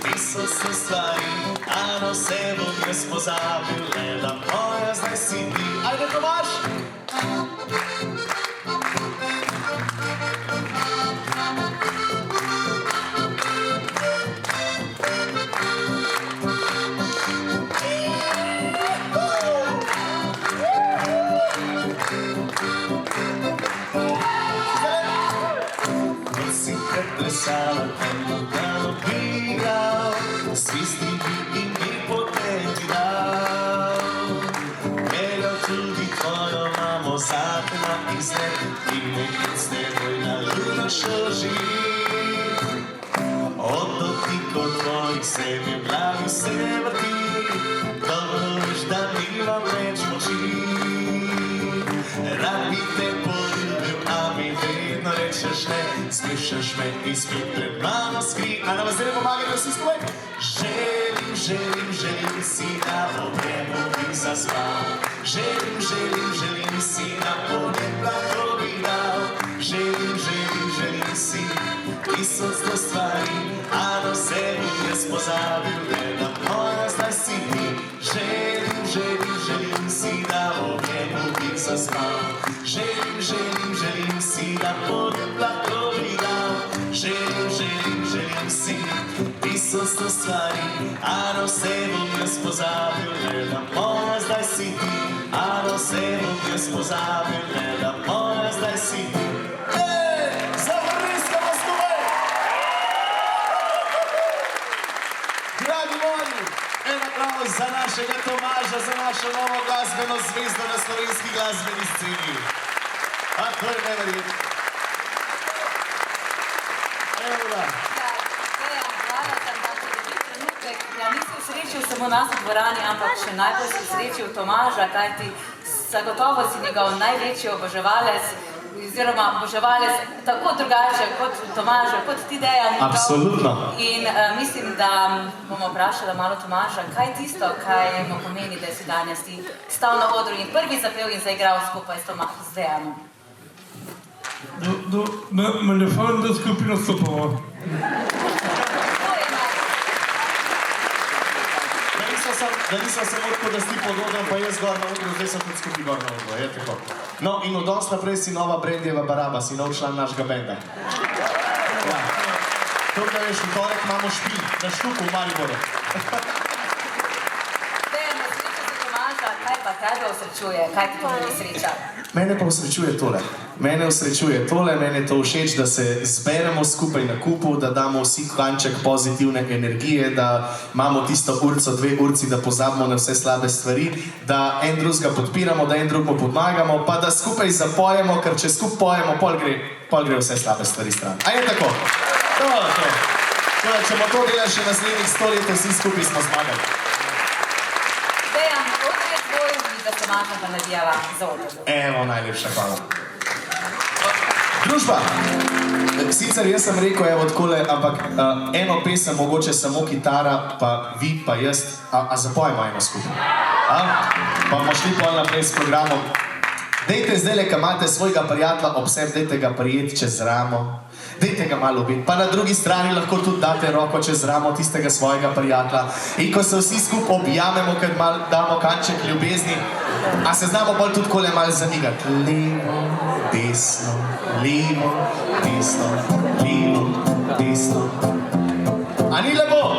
1000 stvari, a na vse bom jaz pozabil, le da moja zdaj si ti. Ajde, Tomaž! Preplesala, temno galopiral, svisti bi in mi potem ti dal. Peljal tudi tvojo mamo zate na izlet in nekaj s teboj na luno šel živit. Od dotikov tvojih se mi v glavi vse vrti, dobro veš, da nimam več moči. Rad bi te poljubil, a mi vedno rečeš ne, smešaš me in spet pred mano skri. A nam zdaj pomagajte vsi skupaj? Želim si, da v objemu bi zaspal. Želim si, da poljubila tvoj dan. Želim si, 1000 stvari, a na vse bom jaz pozabil, le da moja zdaj si ti. Želim si, da v objemu bi zaspal. Želim si, da poljubila tvoj dan. Želim si, 1000 stvari, a na vse bom jaz pozabil, le da moja zdaj si ti. A na vse bom jaz pozabil, le da moja zdaj si ti. Zavrniskamo skupaj! Dragi moji, en aplavz za našega Tomaža, za našo novo glasbeno zvezdo na slovenski glasbeni sceni. A to je neverjetno. Evo da. Ja, nisem srečil samo nas v dvorani, ampak še najbolj sem srečil Tomaža, kajti zagotovo si njegov največji oboževalec, oziroma oboževalec tako drugače kot Tomaža, kot ti Dejan. Absolutno. In mislim, da bomo vprašali malo Tomaža, kaj je tisto, kaj mu pomeni, da si danes ti stal na odru in prvi zapel in zaigral skupaj s Dejanom. Meni je fajn, da skupaj nastopamo. Da nisem samo tako, da si pododam, pa jaz gor na odru, zdaj sem tudi skupaj gor na odru, je tako. No, in od danes naprej si nova Brendijeva Baraba, si nov član našega benda. Ja. Tukaj veš, v torek imamo špil, na štuku v Mariboru. Dejan, sreča za Tomaža, kaj pa tebe osrečuje, kaj ti pomeni sreča? Mene pa osrečuje tole. Mene je to všeč, da se zberemo skupaj na kupu, da damo vsi kanček pozitivne energije, da imamo tisto urco, 2 urci, da pozabimo na vse slabe stvari, da en drugega podpiramo, da en drugemu pomagamo, pa da skupaj zapojemo, ker če skupaj pojemo, pol gre vse slabe stvari stran. A je tako? To. Če bomo to delali še naslednjih 100 let, vsi skupaj smo zmagali. Dejan, odr je tvoj, mi da Tomaža pa nadijava za odr. Evo, najlepša hvala. Družba, sicer jaz sem rekel, evo takole, ampak eno pesem, mogoče samo kitara, pa vi, pa jaz, a zapojemo eno skupaj. Pa bomo šli pol naprej s programom. Dejte zdaj, ko imate svojega prijatelja ob sebi, dejte ga prijeti čez ramo. Dejte ga malo ubiti. Pa na drugi strani lahko tudi date roko čez ramo tistega svojega prijatelja. In ko se vsi skupaj objamemo, ker malo damo kanček ljubezni, a se znamo bolj tudi kole malo zamigati. Levo, desno, levo, desno, levo, desno. A ni lepo?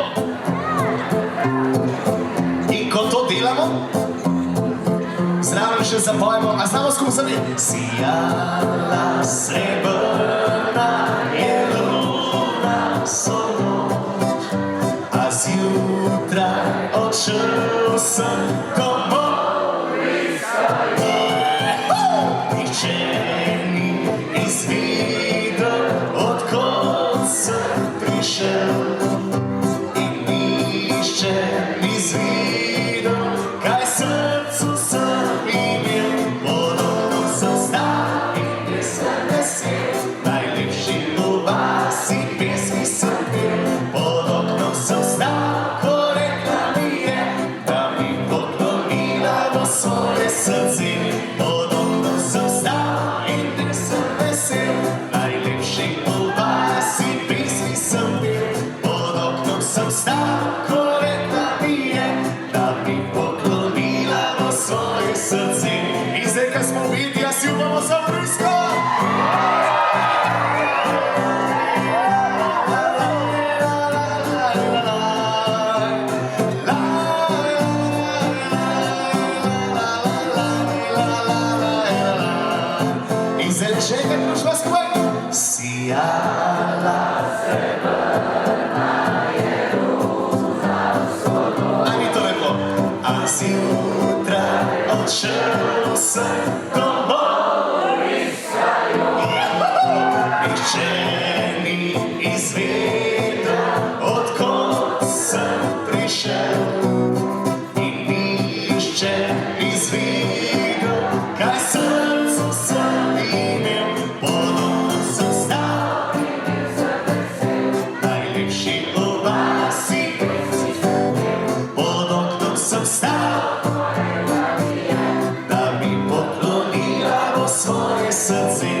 In ko to delamo, zraven še zapojemo, a znamo skupaj sami. Sijala srebrna je luna sonoč, a zjutraj odšel sem komori sajt. Nihče ni izvedel, od kod sem prišel, in nihče ni izvedel, kaj srcu sem imel. Podobno sem stal in sem vesel, najlepši v vasi pesmi sem bil. Pod oknom sem stal, ko rekla mi je, da mi poklonila bo svoje srce. Pod oknom sem stal in sem vesel, najlepši v vasi pesmi sem bil. Pod oknom sem stal, ko rekla mi je, da mi poklonila bo svoje srce. In zdaj, ko smo videli, a si upamo za blisko. In zdaj še enkrat družba skupaj. Sijala srebrna je luna sonoč. A ni to lepo? A zjutraj odšel sem komori sajt. Nihče ni izvedel, od kod sem prišel, in nihče ni izvedel, kaj srcu sem imel. Podobno sem stal in sem vesel, najlepši v vasi pesmi sem bil. Pod oknom sem stal, da mi poklonila bo svoje srce.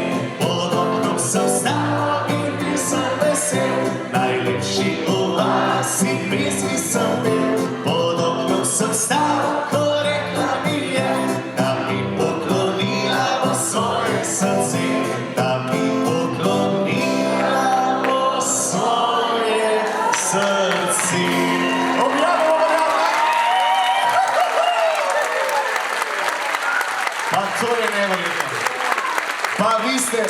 Pod oknom sem stal in sem vesel, najlepši v vasi pesmi sem bil. Pod oknom sem stal, ko rekla mi je, da mi poklonila bo svoje srce. Da mi poklonila bo svoje srce. Objavimo, pa to je neverjetno. Pa vi ste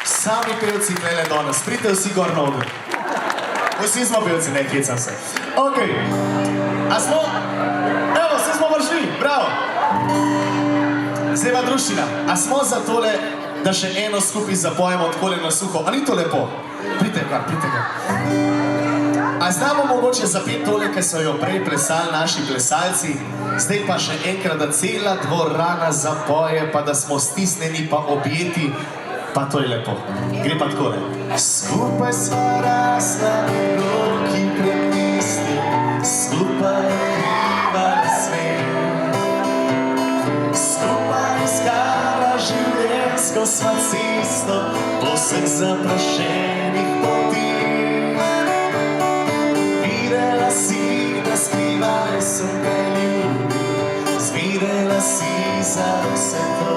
sami pevci tlele danes, pridite vsi gor na oder. Vsi smo pevci, ne hecam se. Ok, a smo, evo, se smo vršli, bravo. Zdaj pa druščina, a smo za tole, da še eno skupaj zapojemo takole na suho, a ni to lepo? Pridite kar, pridite kar. A znamo mogoče zapeti tole, ki so jo prej plesali naši plesalci, zdaj pa še enkrat, da cela dvorana zapoje, pa da smo stisnjeni pa objeti, pa to je lepo. Gre pa takole. Skupaj sva rasla v roki predmesti, skupaj krivala svet. Skupaj iskala življenjsko sva cesto po vseh zaprašenih poti. Videla si, da skrivaj sem te ljubil, zvedela si za vse to.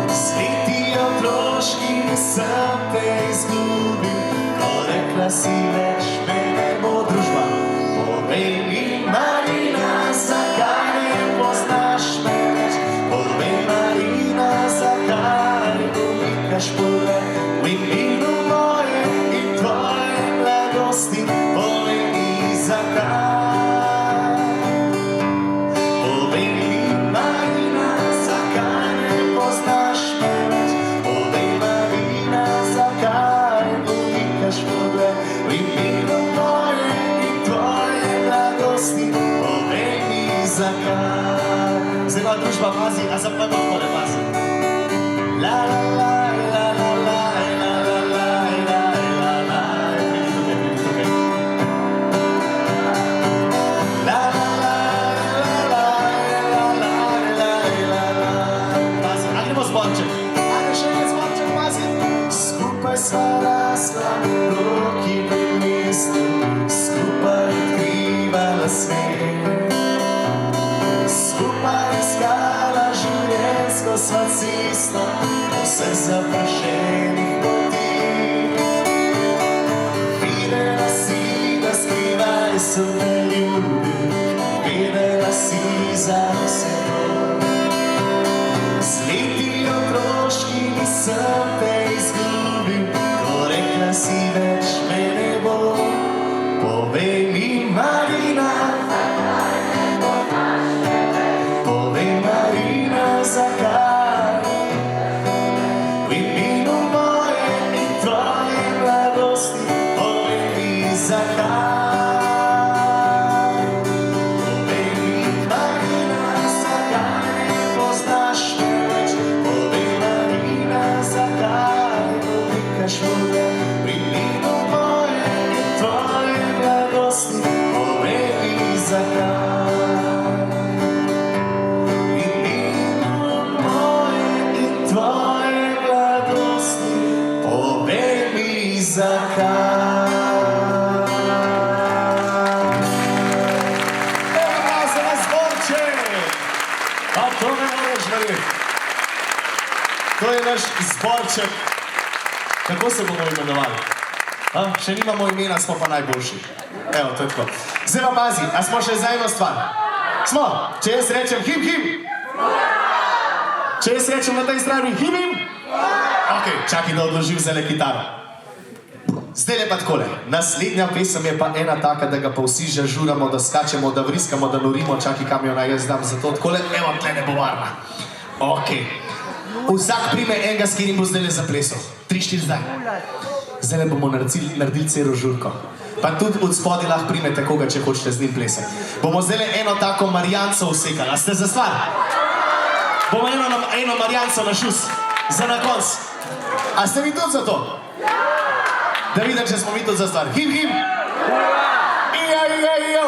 Sveti otroški nisem te izgubil, ko rekla si več me ne bo družba. Povej mi, Marina, zakaj ne poznaš me več? Povej, Marina, zakaj umikaš pogled v imenu moje in tvoje mladosti? Povej mi, zakaj? Povej mi, Marina, zakaj ne poznaš me več? Povej, Marina, zakaj umikaš pogled v imenu moje in tvoje mladosti? Povej mi, zakaj? Zdaj pa družba pazi, a zapojmo takole, pazi. La la la la la la la la sva rasla, roki pri mestu, skupaj odkrivala svet. Skupaj iskala življenjsko sva cesto, vseh zaprašenih poti. Videla si, da skrivaj sem te ljubil, vedela si za vse to. Z leti otroški nisem te izgubil, ko rekla si več me ne bo. Povej mi, Marina, povej, Marina, zakaj? V imenu moje in tvoje mladosti, povej mi, zakaj? Povej mi, Marina, zakaj ne poznaš me več? Povej, Marina, zakaj pomikaš voda? V imenu moje in tvoje mladosti, povej mi, zakaj? Tvoje mladosti, povej mi, zakaj. Evo za nas zborček! A to ne moreš verjeti. To je naš zborček. Kako se bomo imenovali? Še nimamo imena, smo pa najboljši. Evo, to je tako. Zdaj pa pazi, a smo še za eno stvar? Smo, če jaz rečem hip hip? Če jaz rečem na tej strani hip hip? Ok, čakaj, da odložim zdajle kitaro. Zdajle pa takole. Naslednja pesem je pa ena taka, da ga pa vsi žažuramo, da skačemo, da vriskamo, da norimo. Čakaj, kam jo naj jaz dam za to. Takole, evo, tle ne bo varna. Ok. Vsak prime enega, s katerim bo zdajle zaplesal. 3-4 zdaj. Zdajle bomo naredili celo žurko. Pa tudi od spodaj lahko primete koga, če hočete z njim plesati. Bomo zdajle eno tako Marijanco usekali. A ste za stvar? Bomo eno Marijanco na šus. Za na konc. A ste vi tudi za to? Da vidim, če smo mi tudi za stvar. Hip, hip! Ija, ija, ija!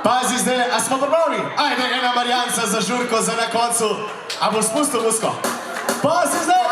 Pazi zdajle, a smo pripravljeni? Ajde, ena Marijanca za žurko, za na koncu. A bo spustil musko? Pazi zdaj!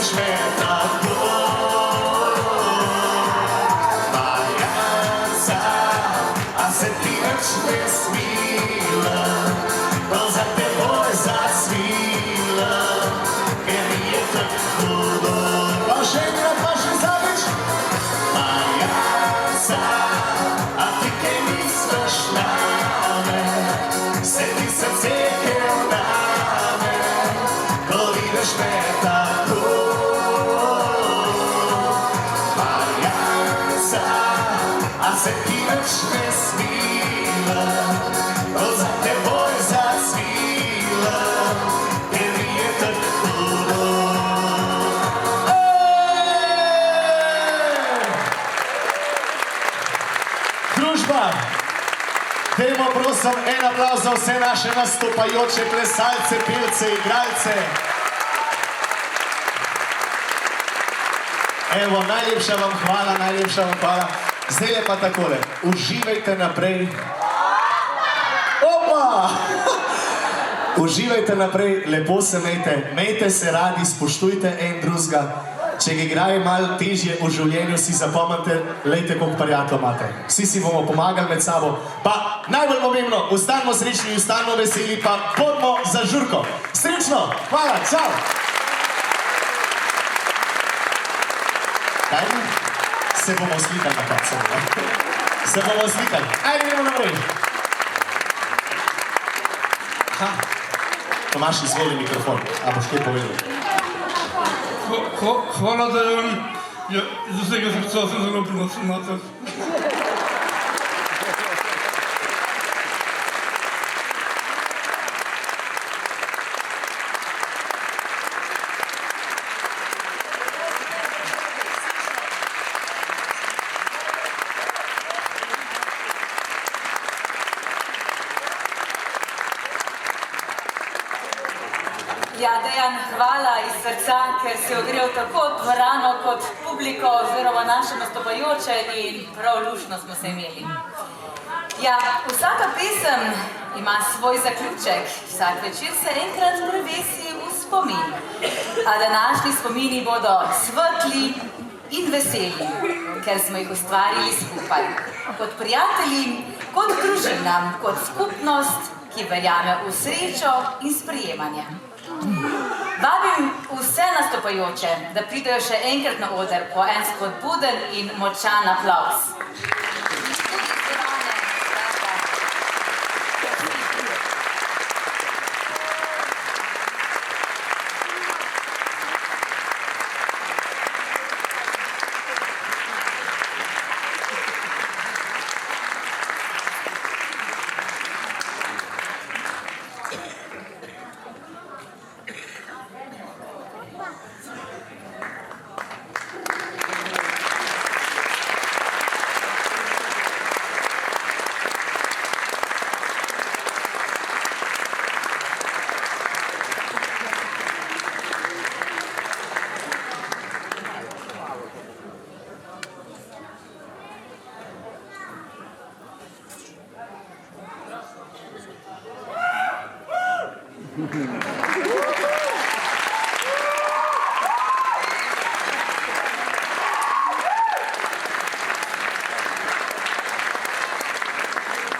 Smetaj aplavz za vse naše nastopajoče plesalce, pevce, igralce. Evo, najlepša vam hvala. Zdaj je pa takole, uživajte naprej. Opa! Uživajte naprej, lepo se mejte se radi, spoštujte en drugega. Če ga igrajo malo težje v življenju, si zapomnite, lejte, koliko prijatelj imate. Vsi si bomo pomagali med sabo. Pa najbolj pomembno, ostanimo srečni, ostanimo veseli, pa bodimo za žurko. Srečno, hvala, čau! Kaj? Se bomo slikali na koncu. Se bomo slikali. Ajde, gremo naprej. Tomaš, izvoli mikrofon. A boš kaj povedal? Hvala, da je iz vsega srca se zelo prinosil na to. Ja, Dejan, hvala iz srca, ker si ogrel tako dvorano kot publiko oziroma naše nastopajoče in prav luštno smo se imeli. Ja, vsaka pesem ima svoj zaključek, vsak večer se enkrat prevesi v spomin. A današnji spomini bodo svetli in veseli, ker smo jih ustvarili skupaj. Kot prijatelji, kot družina, kot skupnost, ki verjame v srečo in sprejemanje. Vabim vse nastopajoče, da pridejo še enkrat na oder po en spodbuden in močan aplavz.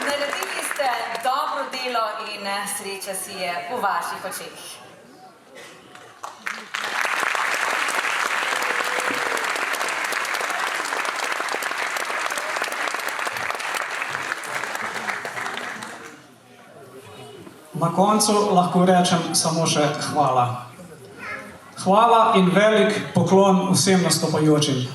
Naredili ste dobro delo in sreča si je v vaših očeh. Na koncu lahko rečem samo še hvala. Hvala in velik poklon vsem nastopajočim.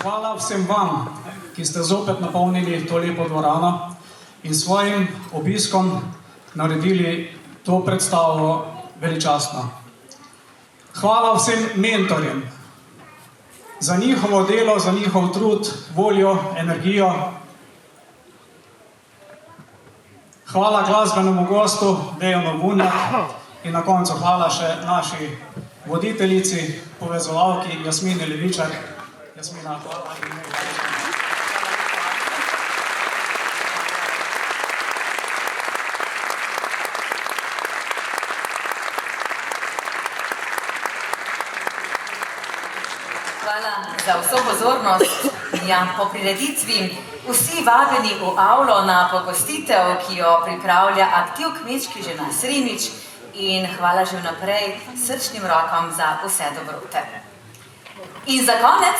Hvala vsem vam, ki ste zopet napolnili to lepo dvorano in svojim obiskom naredili to predstavo veličastno. Hvala vsem mentorjem za njihovo delo, za njihov trud, voljo, energijo. Hvala glasbenemu gostu Dejanu Vunjak in na koncu hvala še naši voditeljici, povezovalki Jasmini Levičar. Jasmina, hvala. Hvala za vso pozornost. Ja, po prireditvi vsi vabljeni v avlo na pogostitev, ki jo pripravlja aktiv kmečki žena Sremič, in hvala že vnaprej srčnim rokom za vse dobrote. In za konec,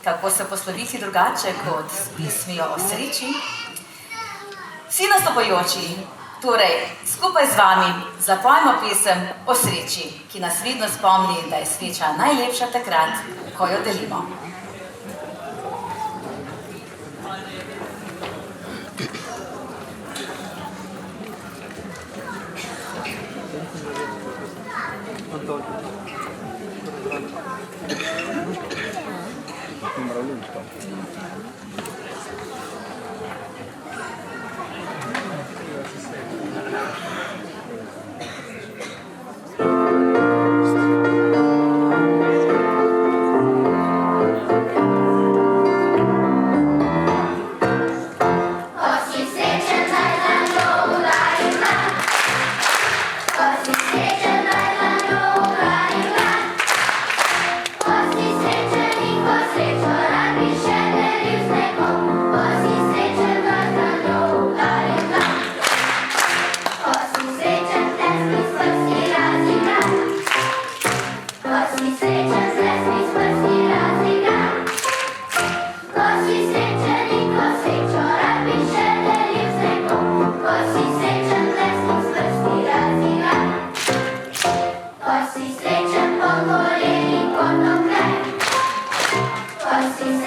kako se posloviti drugače kot s pesmijo o sreči, vsi nastopajoči, torej skupaj z vami zapojmo pesem o sreči, ki nas vedno spomni, da je sreča najlepša takrat, ko jo delimo. Antonio. Poți srečen po koleni, ko naprej. Poți